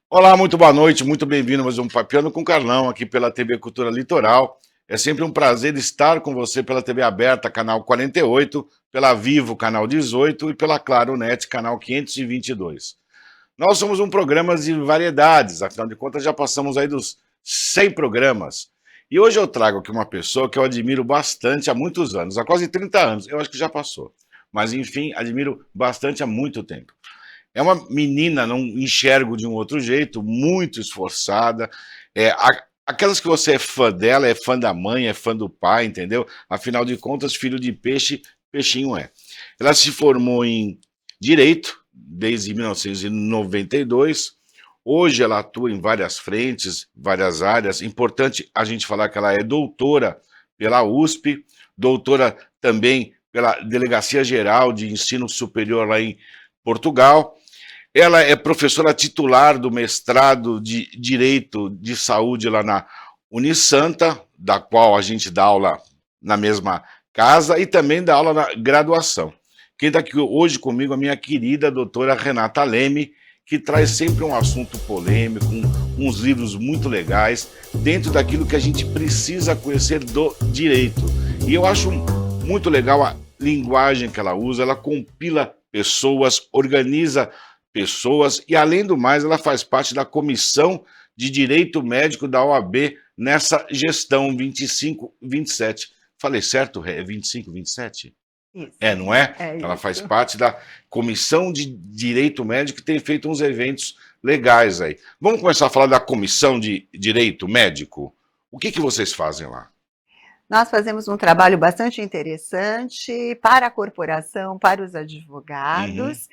Olá, muito boa noite, muito bem-vindo a mais um Papiano com Carlão, aqui pela TV Cultura Litoral. É sempre um prazer estar com você pela TV aberta, canal 48, pela Vivo, canal 18 e pela Claro Net, canal 522. Nós somos um programa de variedades, afinal de contas já passamos aí dos 100 programas. E hoje eu trago aqui uma pessoa que eu admiro bastante há muitos anos, há quase 30 anos, eu acho que já passou. Mas enfim, admiro bastante há muito tempo. É uma menina, não enxergo de um outro jeito, muito esforçada. Aquelas que você é fã dela, é fã da mãe, é fã do pai, entendeu? Afinal de contas, filho de peixe, peixinho é. Ela se formou em Direito desde 1992. Hoje ela atua em várias frentes, várias áreas. Importante a gente falar que ela é doutora pela USP, doutora também pela Delegacia Geral de Ensino Superior lá em Portugal. Ela é professora titular do mestrado de Direito de Saúde lá na Unisanta, da qual a gente dá aula na mesma casa, e também dá aula na graduação. Quem está aqui hoje comigo é a minha querida doutora Renata Leme, que traz sempre um assunto polêmico, uns livros muito legais, dentro daquilo que a gente precisa conhecer do direito. E eu acho muito legal a linguagem que ela usa, ela compila pessoas, organiza pessoas e, além do mais, ela faz parte da Comissão de Direito Médico da OAB nessa gestão 25-27. Falei certo? É 25-27? Isso, Não é? é Ela faz isso. parte da Comissão de Direito Médico que tem feito uns eventos legais aí. Vamos começar a falar da Comissão de Direito Médico? O que vocês fazem lá? Nós fazemos um trabalho bastante interessante para a corporação, para os Uhum. advogados,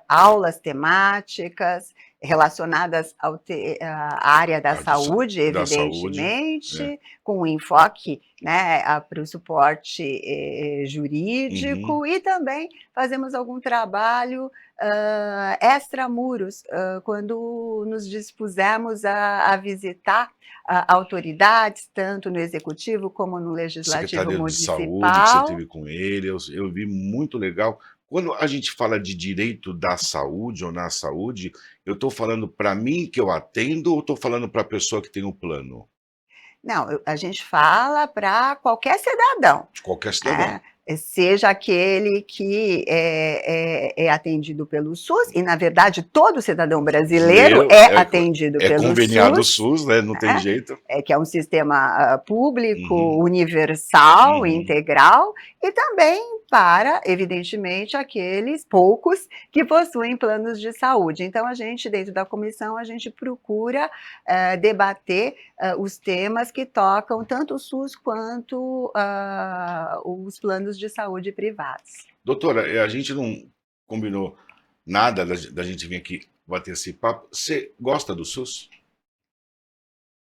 aulas temáticas relacionadas à área da saúde, Da saúde. É. evidentemente, com um enfoque, né, para o suporte Uhum. jurídico, e também fazemos algum trabalho extramuros, quando nos dispusemos a visitar autoridades, tanto no executivo como no legislativo Secretaria de Saúde, que você municipal. teve com ele, eu vi muito legal. Quando a gente fala de direito da saúde ou na saúde, eu estou falando para mim que eu atendo ou estou falando para a pessoa que tem o plano? Não, a gente fala para qualquer cidadão, De qualquer cidadão. né, seja aquele que é atendido pelo SUS, e na verdade todo cidadão brasileiro Brasileiro é atendido é pelo conveniado o SUS, SUS, né? Não tem né, jeito. que é um sistema público, Uhum, universal, uhum. integral, e também para, evidentemente, aqueles poucos que possuem planos de saúde. Então a gente, dentro da comissão, a gente procura debater os temas que tocam tanto o SUS quanto os planos de saúde privados. Doutora, a gente não combinou nada da gente vir aqui bater esse papo. Você gosta do SUS?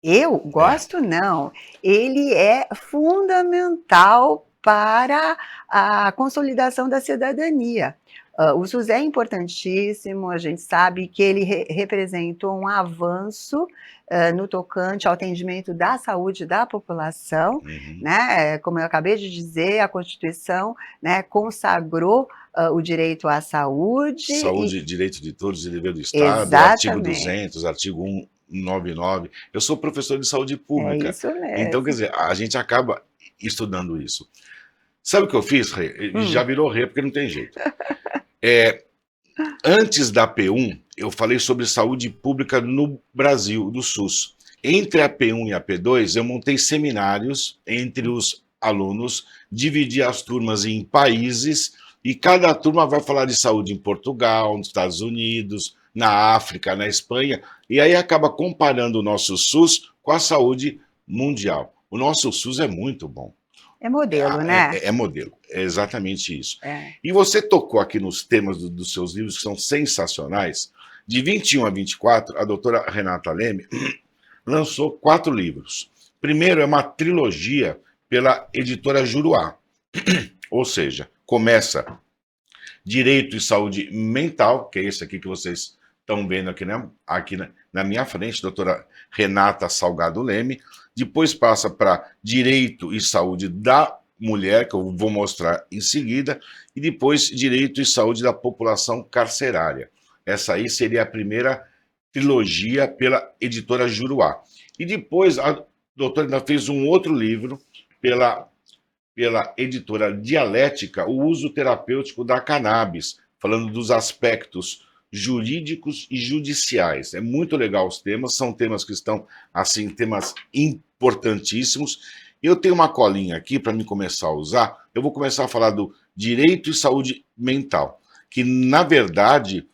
Eu É. gosto não, ele é fundamental para a consolidação da cidadania. O SUS é importantíssimo, a gente sabe que ele representou um avanço, no tocante ao atendimento da saúde da população, Uhum. né, como eu acabei de dizer, a Constituição, né, consagrou, o direito à saúde Saúde, direito de todos e dever do Estado, artigo exatamente, 200, artigo 199. Eu sou professor de saúde é pública, isso então, quer mesmo. dizer, a gente acaba estudando isso. Sabe o que eu fiz, Rê? Já Hum. virou Rê, porque não tem jeito. Antes da P1, eu falei sobre saúde pública no Brasil, do SUS. Entre a P1 e a P2, eu montei seminários entre os alunos, dividi as turmas em países, e cada turma vai falar de saúde em Portugal, nos Estados Unidos, na África, na Espanha, e aí acaba comparando o nosso SUS com a saúde mundial. O nosso SUS é muito bom. É modelo, né? É modelo, é exatamente isso. É. E você tocou aqui nos temas dos seus livros, que são sensacionais. De 21 a 24, a doutora Renata Leme lançou 4 livros. Primeiro é uma trilogia pela editora Juruá, ou seja, começa Direito e Saúde Mental, que é esse aqui que vocês estão vendo aqui, né? Aqui na minha frente, doutora Renata Salgado Leme. Depois passa para Direito e Saúde da Mulher, que eu vou mostrar em seguida, e depois Direito e Saúde da População Carcerária. Essa aí seria a primeira trilogia pela editora Juruá. E depois a doutora ainda fez um outro livro pela editora Dialética, O Uso Terapêutico da Cannabis, falando dos aspectos jurídicos e judiciais. É muito legal os temas, são temas que estão, assim, temas importantíssimos. Eu tenho uma colinha aqui para me começar a usar. Eu vou começar a falar do direito e saúde mental, que, na verdade,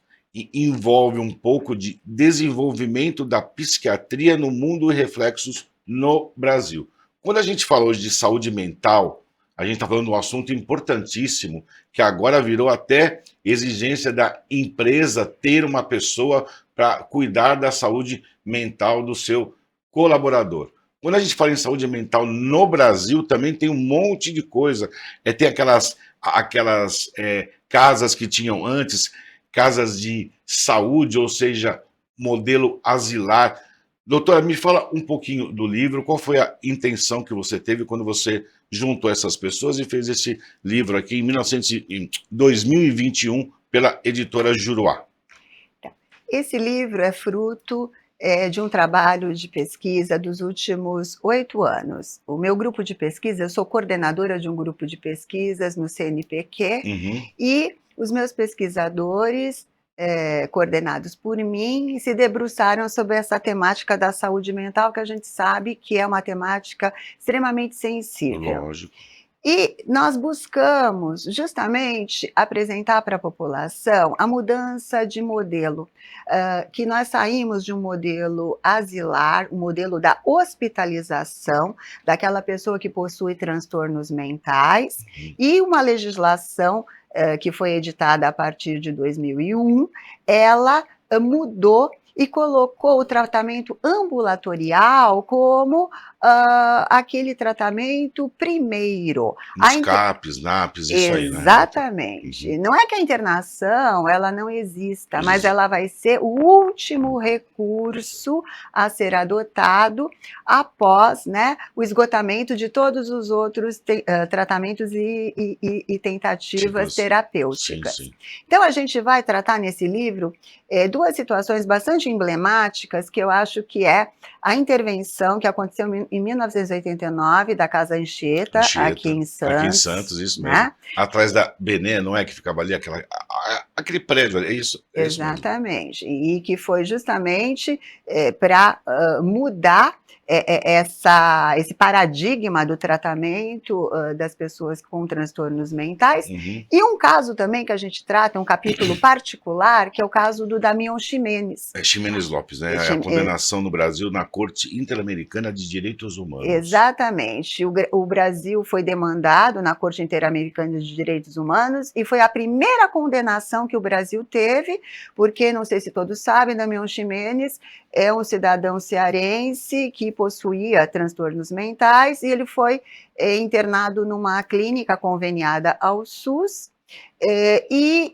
envolve um pouco de desenvolvimento da psiquiatria no mundo e reflexos no Brasil. Quando a gente fala hoje de saúde mental, a gente está falando de um assunto importantíssimo, que agora virou até exigência da empresa ter uma pessoa para cuidar da saúde mental do seu colaborador. Quando a gente fala em saúde mental no Brasil, também tem um monte de coisa. Tem aquelas casas que tinham antes, casas de saúde, ou seja, modelo asilar. Doutora, me fala um pouquinho do livro, qual foi a intenção que você teve quando você juntou essas pessoas e fez esse livro aqui em 2021 pela editora Juruá. Esse livro é fruto de um trabalho de pesquisa dos últimos 8 anos. O meu grupo de pesquisa, eu sou coordenadora de um grupo de pesquisas no CNPq, Uhum. e os meus pesquisadores, coordenados por mim, se debruçaram sobre essa temática da saúde mental, que a gente sabe que é uma temática extremamente sensível. Lógico. E nós buscamos justamente apresentar para a população a mudança de modelo, que nós saímos de um modelo asilar, um modelo da hospitalização daquela pessoa que possui transtornos mentais, e uma legislação que foi editada a partir de 2001, ela mudou e colocou o tratamento ambulatorial como aquele tratamento primeiro. Nos CAPs, NAPs, isso aí, né, Renata? Exatamente. Não é que a internação ela não exista, mas ela vai ser o último recurso a ser adotado após, né, o esgotamento de todos os outros tratamentos e tentativas terapêuticas. Sim, sim. Então a gente vai tratar nesse livro duas situações bastante emblemáticas, que eu acho que é a intervenção que aconteceu em 1989 da Casa Anchieta, aqui em Santos. Aqui em Santos, isso mesmo. Né? Atrás da Benê, não é? Que ficava ali aquele prédio ali, é isso? Exatamente. E que foi justamente para mudar esse paradigma do tratamento das pessoas com transtornos mentais. E um caso também que a gente trata, um capítulo particular, que é o caso do Damião Ximenes. Ximenes Lopes, né? A condenação no Brasil na Corte Interamericana de Direitos Humanos. Exatamente. O Brasil foi demandado na Corte Interamericana de Direitos Humanos e foi a primeira condenação que o Brasil teve, porque, não sei se todos sabem, Damião Ximenes é um cidadão cearense que possuía transtornos mentais e ele foi internado numa clínica conveniada ao SUS e,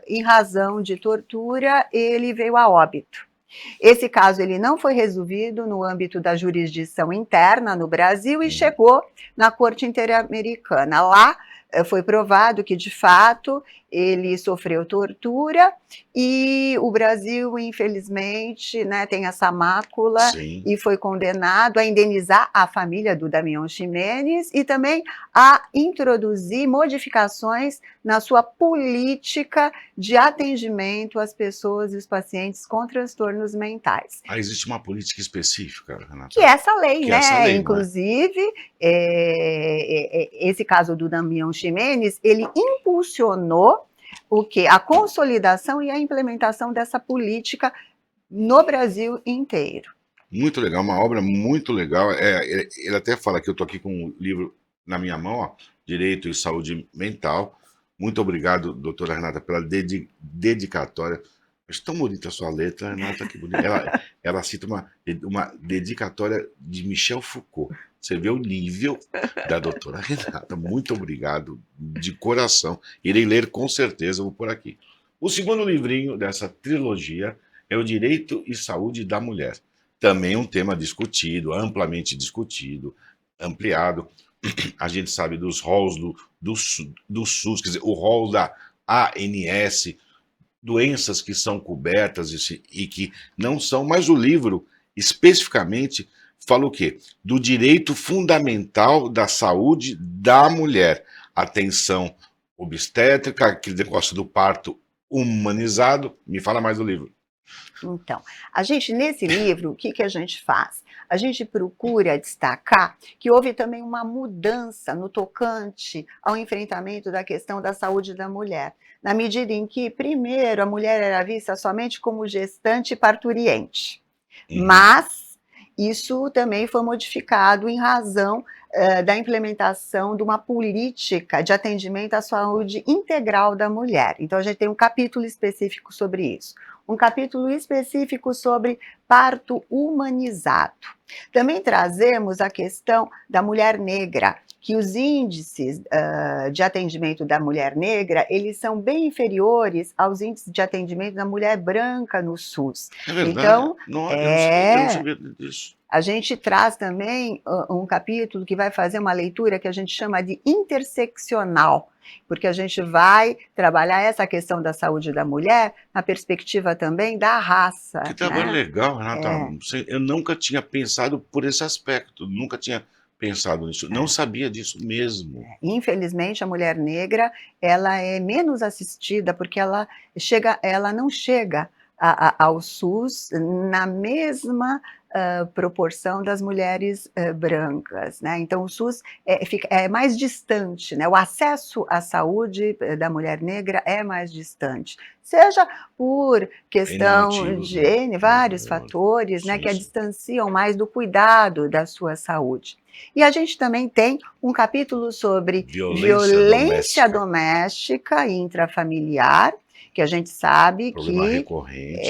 em razão de tortura, ele veio a óbito. Esse caso ele não foi resolvido no âmbito da jurisdição interna no Brasil e chegou na Corte Interamericana. Lá foi provado que, de fato, ele sofreu tortura e o Brasil, infelizmente, né, tem essa mácula. Sim. E foi condenado a indenizar a família do Damião Ximenes e também a introduzir modificações na sua política de atendimento às pessoas e os pacientes com transtornos mentais. Existe uma política específica, Renata? Que é essa lei, né? Essa lei, inclusive, esse caso do Damião Ximenes, ele impulsionou o quê? A consolidação e a implementação dessa política no Brasil inteiro. Muito legal, uma obra muito legal. Ele até fala que eu estou aqui com um livro na minha mão, ó, Direito e Saúde Mental. Muito obrigado, doutora Renata, pela dedicatória. Acho tão bonita a sua letra, Renata, que bonita. Ela cita uma dedicatória de Michel Foucault. Você vê o nível da doutora Renata. Muito obrigado, de coração. Irei ler com certeza, vou pôr aqui. O segundo livrinho dessa trilogia é o Direito e Saúde da Mulher. Também um tema discutido, amplamente discutido, ampliado. A gente sabe dos roles do SUS, quer dizer, o rol da ANS, doenças que são cobertas e que não são, mas o livro especificamente fala o quê? Do direito fundamental da saúde da mulher. Atenção obstétrica, aquele negócio do parto humanizado. Me fala mais do livro. Então, a gente nesse livro, o que que a gente faz? A gente procura destacar que houve também uma mudança no tocante ao enfrentamento da questão da saúde da mulher, na medida em que, primeiro, a mulher era vista somente como gestante e parturiente, Uhum. mas isso também foi modificado em razão da implementação de uma política de atendimento à saúde integral da mulher. Então, a gente tem um capítulo específico sobre isso. Um capítulo específico sobre parto humanizado. Também trazemos a questão da mulher negra, que os índices de atendimento da mulher negra, eles são bem inferiores aos índices de atendimento da mulher branca no SUS. É verdade. Então, Não, eu não é, sabia disso. a gente traz também um capítulo que vai fazer uma leitura que a gente chama de interseccional, porque a gente vai trabalhar essa questão da saúde da mulher na perspectiva também da Que raça, trabalho né? legal, Renata. É, Eu nunca tinha pensado por esse aspecto, nunca tinha pensado nisso, não é. sabia disso mesmo. Infelizmente, a mulher negra, ela é menos assistida porque ela não chega ao SUS na mesma proporção das mulheres brancas, né? Então, o SUS é mais distante, né? O acesso à saúde da mulher negra é mais distante, seja por N questão motivos, de né? vários fatores, né, Sim, que a sim. distanciam mais do cuidado da sua saúde. E a gente também tem um capítulo sobre Violência violência doméstica, doméstica e intrafamiliar, que a gente sabe problema que recorrente,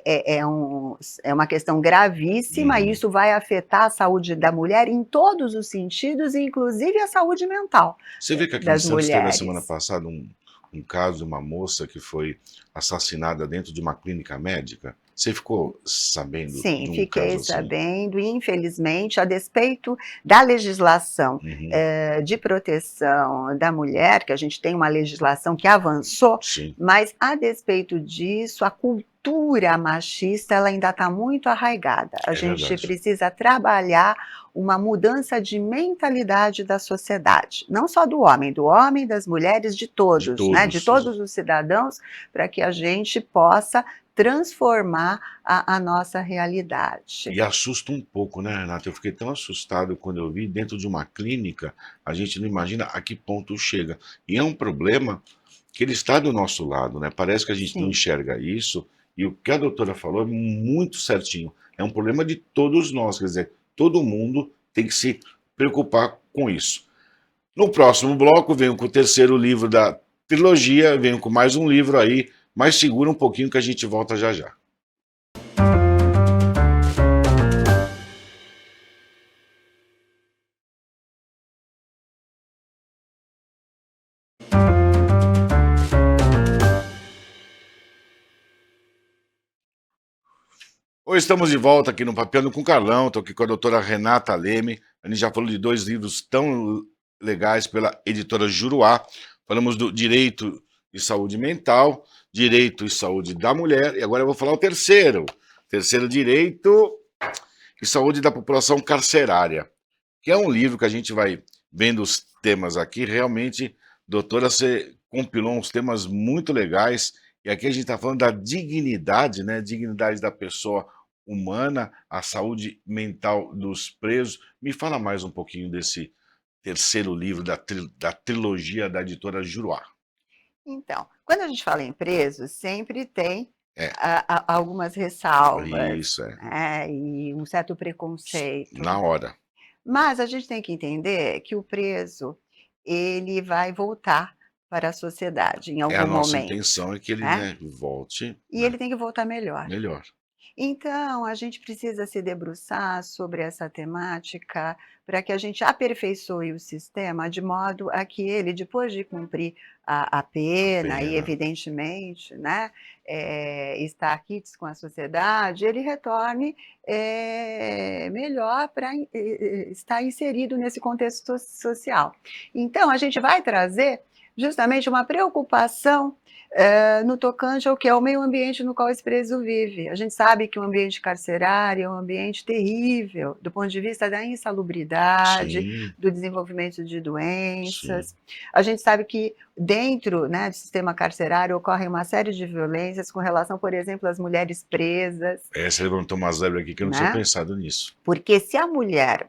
claro. é uma questão gravíssima, e Uhum. isso vai afetar a saúde da mulher em todos os sentidos, inclusive a saúde mental Você vê que aqui em das Santos teve a semana mulheres. passada um caso de uma moça que foi assassinada dentro de uma clínica médica? Você ficou sabendo Sim, de um fiquei caso assim? sabendo, e infelizmente, a despeito da legislação Uhum. de proteção da mulher, que a gente tem uma legislação que avançou, Sim, mas a despeito disso, a cultura machista ela ainda está muito arraigada. A é gente verdade. precisa trabalhar uma mudança de mentalidade da sociedade, não só do homem, das mulheres, de De todos, né? De todos. todos os cidadãos, para que a gente possa transformar a nossa realidade. E assusta um pouco, né, Renata? Eu fiquei tão assustado quando eu vi dentro de uma clínica, a gente não imagina a que ponto chega. E é um problema que ele está do nosso lado, né? Parece que a gente não Sim, enxerga isso, e o que a doutora falou é muito certinho. É um problema de todos nós, quer dizer, todo mundo tem que se preocupar com isso. No próximo bloco, venho com o terceiro livro da trilogia, venho com mais um livro aí, mas segura um pouquinho que a gente volta já já. Hoje estamos de volta aqui no Papeando com o Carlão, estou aqui com a doutora Renata Leme. A gente já falou de dois livros tão legais pela editora Juruá. Falamos do Direito e Saúde Mental, Direito e Saúde da Mulher, e agora eu vou falar o terceiro. Terceiro, Direito e Saúde da População Carcerária, que é um livro que a gente vai vendo os temas aqui. Realmente, doutora, você compilou uns temas muito legais, e aqui a gente está falando da dignidade, né? Dignidade da pessoa humana, a saúde mental dos presos. Me fala mais um pouquinho desse terceiro livro da trilogia da editora Juruá. então, quando a gente fala em presos, sempre tem É, algumas ressalvas, isso é. né, e um certo preconceito. Na hora. Mas a gente tem que entender que o preso, ele vai voltar para a sociedade em É a algum nossa momento, intenção é que ele, né, né, volte, e né, ele tem que voltar melhor. melhor. Então, a gente precisa se debruçar sobre essa temática para que a gente aperfeiçoe o sistema de modo a que ele, depois de cumprir a A pena e, pena. evidentemente, né, estar quites com a sociedade, ele retorne melhor para estar inserido nesse contexto social. Então, a gente vai trazer justamente uma preocupação no tocante ao que é o meio ambiente no qual esse preso vive. A gente sabe que o ambiente carcerário é um ambiente terrível, do ponto de vista da insalubridade, Sim, do desenvolvimento de sim. doenças. A gente sabe que dentro, né, do sistema carcerário ocorre uma série de violências com relação, por exemplo, às mulheres presas, Você levantou uma zebra aqui que eu não tinha né? pensado nisso. Porque se a mulher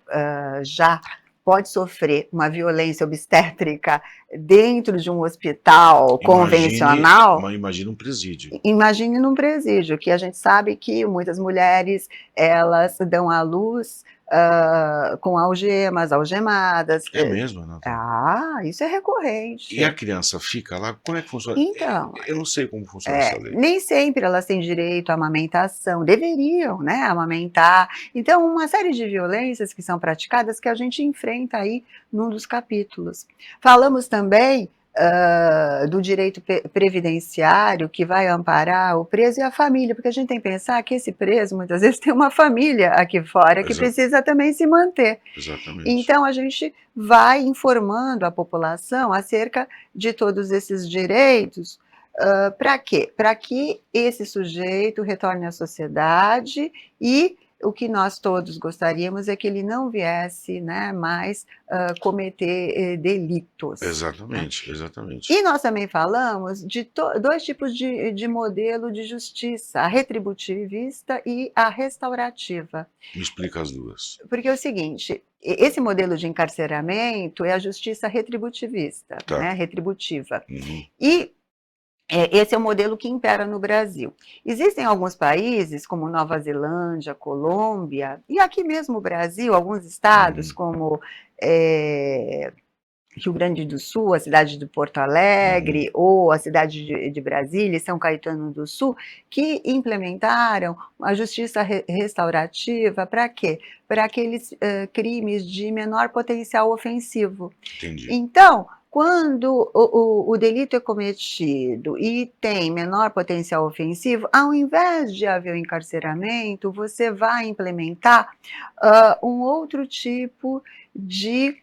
já pode sofrer uma violência obstétrica dentro de um hospital convencional, Imagine um presídio. imagine num presídio, que a gente sabe que muitas mulheres, elas dão à luz, com algemas, algemadas. É mesmo, Renata? Isso é E a recorrente. criança fica lá? Como é que funciona? Então, Eu não sei como funciona essa lei. nem sempre elas têm direito à amamentação, deveriam, né, amamentar. Então, uma série de violências que são praticadas que a gente enfrenta aí num dos capítulos. Falamos também do direito previdenciário que vai amparar o preso e a família, porque a gente tem que pensar que esse preso muitas vezes tem uma família aqui fora que Exa precisa também se manter. exatamente. Então, a gente vai informando a população acerca de todos esses direitos. Para quê? Para que esse sujeito retorne à sociedade e o que nós todos gostaríamos é que ele não viesse, né, mais cometer delitos. Né? Exatamente, exatamente. E nós também falamos de dois tipos de modelo de justiça, a retributivista e a restaurativa. Me explica as duas. Porque é o seguinte, esse modelo de encarceramento é a justiça retributivista, Tá. né, retributiva. Uhum. E esse é o modelo que impera no Brasil. Existem alguns países, como Nova Zelândia, Colômbia, e aqui mesmo o Brasil, alguns estados, Uhum. como Rio Grande do Sul, a cidade de Porto Uhum. Alegre, ou a cidade de Brasília, São Caetano do Sul, que implementaram a justiça restaurativa para quê? Para aqueles crimes de menor potencial ofensivo. Entendi. Então, quando o delito é cometido e tem menor potencial ofensivo, ao invés de haver o encarceramento, você vai implementar um outro tipo de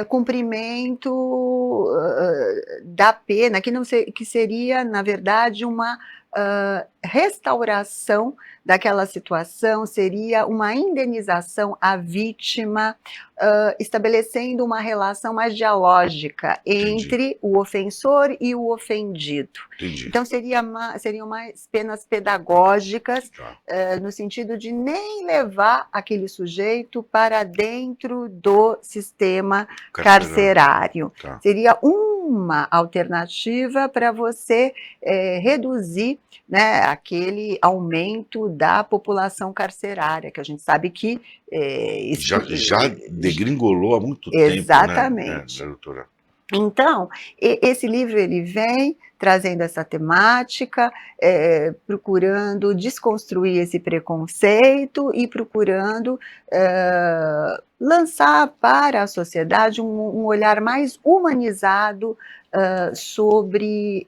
cumprimento da pena, que, não se, que seria, na verdade, uma restauração daquela situação, seria uma indenização à vítima, estabelecendo uma relação mais dialógica Entendi. entre o ofensor e o ofendido. Entendi. Então, seriam mais penas pedagógicas, Tá. no sentido de nem levar aquele sujeito para dentro do sistema Carcerário. carcerário. Tá. Seria uma alternativa para você reduzir, né, aquele aumento da população carcerária, que a gente sabe que Já degringolou há muito tempo, né, exatamente. doutora? Então, esse livro ele vem trazendo essa temática, procurando desconstruir esse preconceito e procurando lançar para a sociedade um olhar mais humanizado sobre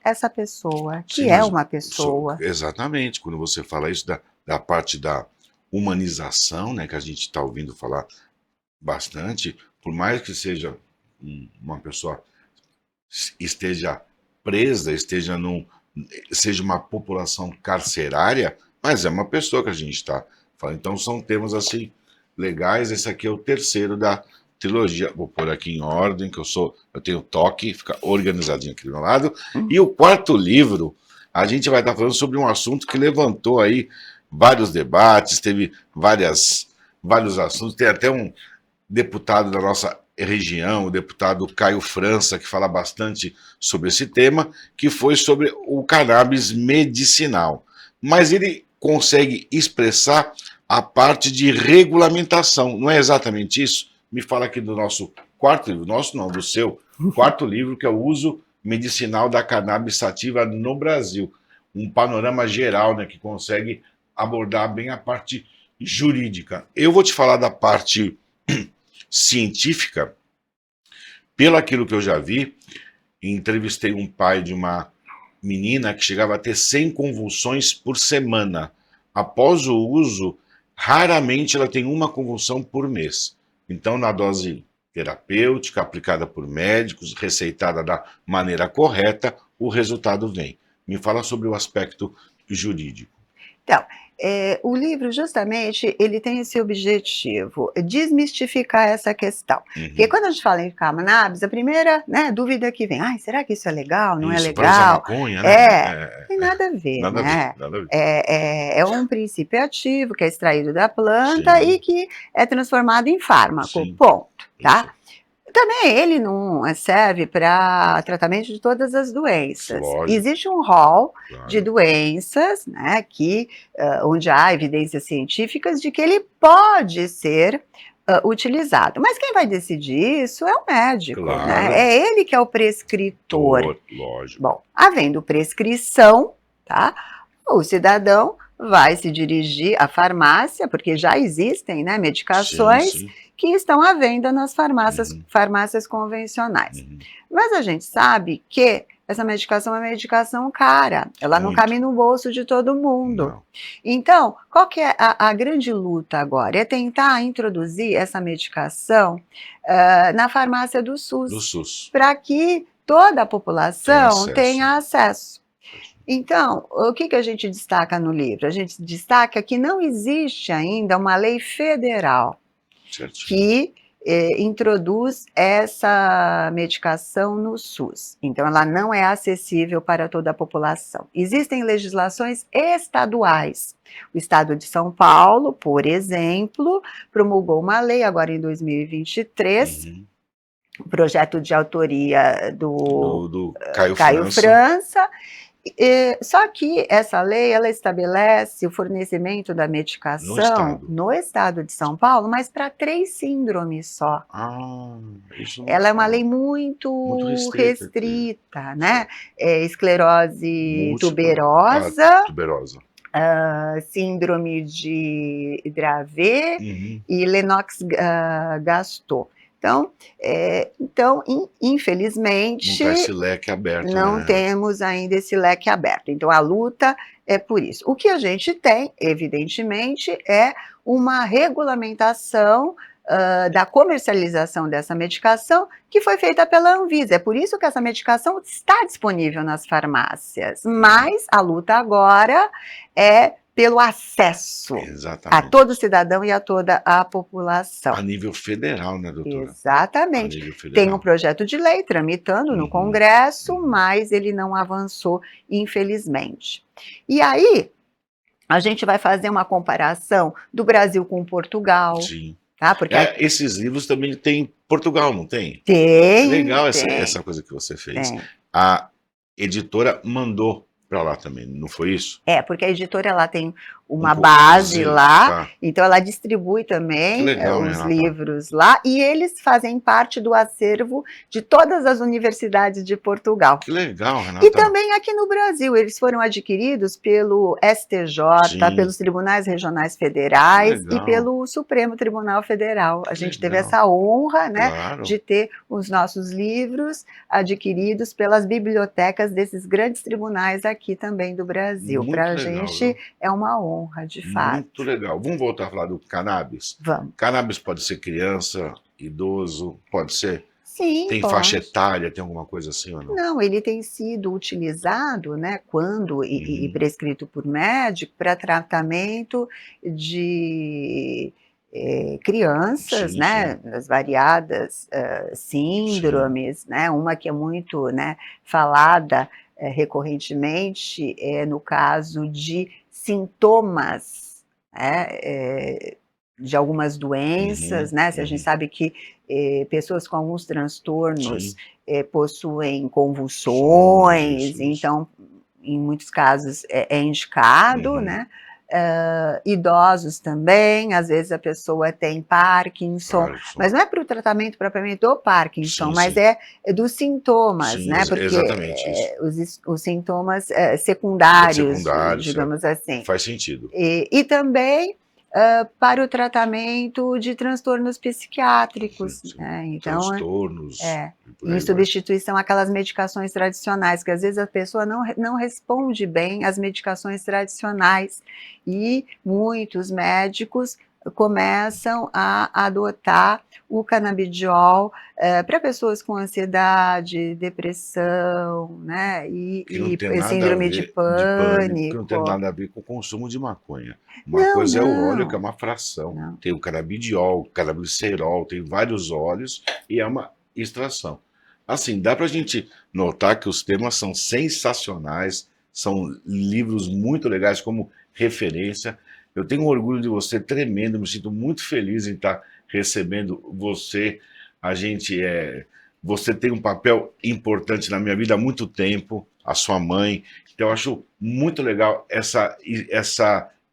essa pessoa, Sim, que é mas uma pessoa. exatamente, quando você fala isso da parte da humanização, né, que a gente está ouvindo falar bastante, por mais que seja uma pessoa esteja presa, seja uma população carcerária, mas é uma pessoa que a gente está falando. Então são temas assim legais. Esse aqui é o terceiro da trilogia. Vou pôr aqui em ordem, que eu tenho toque, fica organizadinho aqui do meu lado. E o quarto livro, a gente vai estar falando sobre um assunto que levantou aí vários debates, teve vários assuntos, tem até um deputado da nossa região, o deputado Caio França, que fala bastante sobre esse tema, que foi sobre o cannabis medicinal. Mas ele consegue expressar a parte de regulamentação, não é exatamente isso? Me fala aqui do nosso quarto livro, nosso não, do seu quarto livro, que é o uso medicinal da cannabis sativa no Brasil. Um panorama geral, né, que consegue abordar bem a parte jurídica. Eu vou te falar da parte científica, pelo aquilo que eu já vi, entrevistei um pai de uma menina que chegava a ter 100 convulsões por semana. Após o uso, raramente ela tem uma convulsão por mês. Então, na dose terapêutica, aplicada por médicos, receitada da maneira correta, o resultado vem. Me fala sobre o aspecto jurídico. Então, o livro justamente ele tem esse objetivo, desmistificar essa questão. Porque Uhum. quando a gente fala em cannabis, a primeira, né, dúvida que vem: "Ai, será que isso é legal, não é Isso, vai usar legal?". maconha, né? Tem nada a ver, Nada a ver, né. nada a ver. É um princípio ativo que é extraído da planta Sim, e que é transformado em fármaco, sim, ponto, isso, tá. Também ele não serve para tratamento de todas as isso, doenças. lógico, Existe um rol de claro. doenças, né, que, onde há evidências científicas de que ele pode ser, utilizado. Mas quem vai decidir isso é o médico, né, Claro, é ele que é o prescritor. lógico. Bom, havendo prescrição, tá, o cidadão vai se dirigir à farmácia, porque já existem, né, Sim, medicações sim. que estão à venda nas Uhum, farmácias convencionais. uhum. Mas a gente sabe que essa medicação é uma medicação cara, ela não Muito. cabe no bolso de todo mundo. Não. Então, qual que é a grande luta agora? É tentar introduzir essa medicação, na farmácia do Do SUS, SUS. para que toda a Tem população acesso. tenha acesso. Então, o que que a gente destaca no livro? A gente destaca que não existe ainda uma lei federal Certinho. que introduz essa medicação no SUS. Então, ela não é acessível para toda a população. Existem legislações estaduais. O estado de São Paulo, por exemplo, promulgou uma lei agora em 2023, Uhum. um projeto de autoria do Do Caio Caio França, França. Só que essa lei, ela estabelece o fornecimento da no medicação estado. no estado de São Paulo, mas para 3 síndromes só. Ah, isso não Ela é uma fala. lei Muito muito restrita aqui. restrita, né, Certo. esclerose Múltipla, tuberosa, tuberosa. síndrome de Dravet Uhum. e Lennox-Gastaut. Então, Não tá infelizmente, esse leque aberto, não né? temos ainda esse leque aberto. Então, a luta é por isso. O que a gente tem, evidentemente, é uma regulamentação da comercialização dessa medicação que foi feita pela Anvisa. É por isso que essa medicação está disponível nas farmácias. Mas a luta agora é pelo acesso a Exatamente. todo cidadão e a toda a população. A nível federal, né, doutora? A Exatamente. nível Tem um federal. projeto de lei tramitando no Uhum, Congresso, uhum. mas ele não avançou, infelizmente. E aí, a gente vai fazer uma comparação do Brasil com Portugal, Sim. tá? Porque aí Esses livros também tem em Portugal, não tem? tem, Legal tem, essa coisa que você fez. tem. A editora mandou para lá também, não foi isso? Porque a editora ela tem Um uma base lá, tá. então ela distribui Que também legal, os Renata. livros lá, e eles fazem parte do acervo de todas as universidades de Portugal. Que legal, E Renata. também aqui no Brasil, eles foram adquiridos pelo STJ, Sim, pelos Tribunais Regionais que Federais e legal, pelo Supremo Tribunal Federal. A que gente teve legal. essa honra, né, Claro, de ter os nossos livros adquiridos pelas bibliotecas desses grandes tribunais aqui também do Brasil. Para muito a legal, gente viu? é uma honra, de Muito fato. legal. Vamos voltar a falar do cannabis? Vamos. Cannabis pode ser criança, idoso, pode ser. Sim, Tem faixa pode. etária, tem alguma coisa assim ou não? Não, ele tem sido utilizado, né, quando e Uhum. prescrito por médico para tratamento de, crianças, Sim, sim, né, das variadas, sim. síndromes, né, uma que é muito, né, falada, recorrentemente, é no caso de sintomas, né, de algumas doenças, Uhum, né, se a gente uhum. sabe que, pessoas com alguns transtornos Sim, possuem somos, convulsões, isso. então, em muitos casos, é indicado, Uhum. né? Idosos também, às vezes a pessoa tem Parkinson, Parkinson. mas não é para o tratamento propriamente do Parkinson, Sim, mas sim. é dos sintomas, Sim, né? Porque exatamente isso. os sintomas secundários, Secundário, certo. digamos assim. Faz sentido. E também para o tratamento de transtornos psiquiátricos, Sim. né? Então, Transtornos e por em aí vai. substituição àquelas medicações tradicionais, que às vezes a pessoa não responde bem às medicações tradicionais, e muitos médicos começam a adotar o canabidiol para pessoas com ansiedade, depressão, né, Que não tem e nada a síndrome de ver de pânico, que não tem pânico. nada a ver com o consumo de maconha. Uma Não, coisa é o óleo, que é não, uma fração. não. Tem o canabidiol, o canabicerol, tem vários óleos e é uma extração. Assim, dá pra gente notar que os temas são sensacionais, são livros muito legais como referência. Eu tenho um orgulho de você tremendo, me sinto muito feliz em estar recebendo você. A gente é, você tem um papel importante na minha vida há muito tempo, a sua mãe. Então, eu acho muito legal essa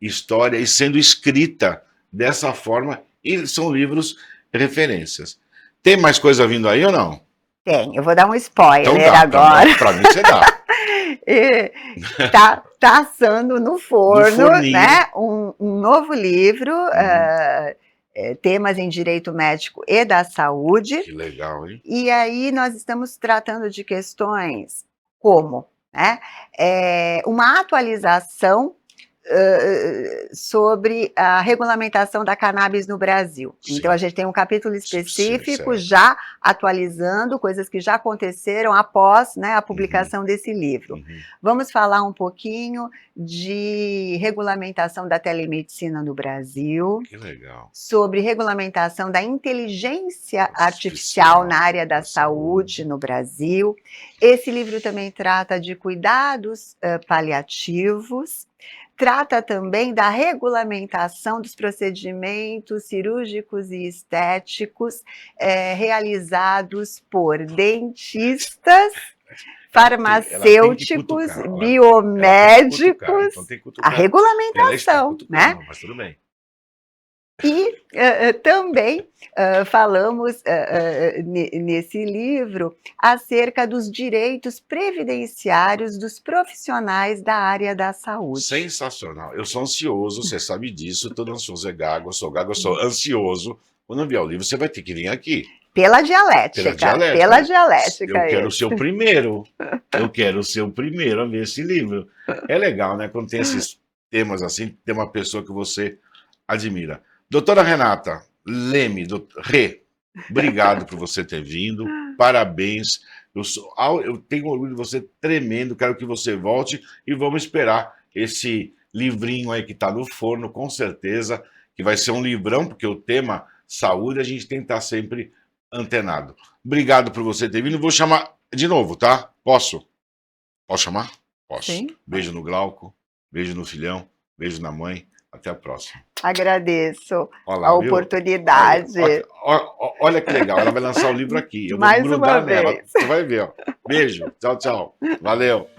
história e sendo escrita dessa forma, e são livros referências. Tem mais coisa vindo aí ou não? Tem, eu vou dar um Então spoiler dá, agora. pra mim você dá. Tá assando no No forno, forninho. né, um novo livro, Uhum. temas em direito médico e da saúde, Que legal, hein? e aí nós estamos tratando de questões como, né, uma atualização sobre a regulamentação da cannabis no Brasil. Então, a Sim, gente tem um capítulo sim, específico certo. já atualizando coisas que já aconteceram após, né, a Uhum, publicação desse livro. uhum. Vamos falar um pouquinho de regulamentação da telemedicina no Brasil, Que legal. sobre regulamentação da inteligência artificial Artificial na área da da saúde saúde. no Brasil. Esse livro também trata de cuidados paliativos, trata também da regulamentação dos procedimentos cirúrgicos e estéticos realizados por dentistas, Ela tem que farmacêuticos, cutucar, olha. Ela tem que cutucar, biomédicos, então tem que a cutucar. Ela está regulamentação, né? cutucando, mas tudo bem. E também falamos nesse livro acerca dos direitos previdenciários dos profissionais da área da saúde. Sensacional. Eu sou ansioso, você sabe disso. Todo ansioso é gago, eu sou ansioso. Quando vier o livro, você vai ter que vir aqui. Pela Pela dialética. Eu dialética quero esse. ser o primeiro. Eu quero ser o primeiro a ver esse livro. É legal, né? Quando tem esses temas assim, tem uma pessoa que você admira. Doutora Renata Leme, Rê, obrigado por você ter vindo. Parabéns. Eu tenho orgulho de você tremendo. Quero que você volte e vamos esperar esse livrinho aí que está no forno, com certeza, que vai ser um livrão, porque o tema saúde a gente tem que estar sempre antenado. Obrigado por você ter vindo. Vou chamar de novo, tá? Posso? Posso chamar? Posso. Sim, Beijo no Glauco, beijo no filhão, beijo na mãe. Até a próxima. agradeço Olha a lá, viu? Aí, oportunidade. olha que legal. Ela vai lançar o livro aqui. Eu vou Mais uma grudar nela. vez. Você vai ver, ó. Beijo. Tchau, tchau. Valeu.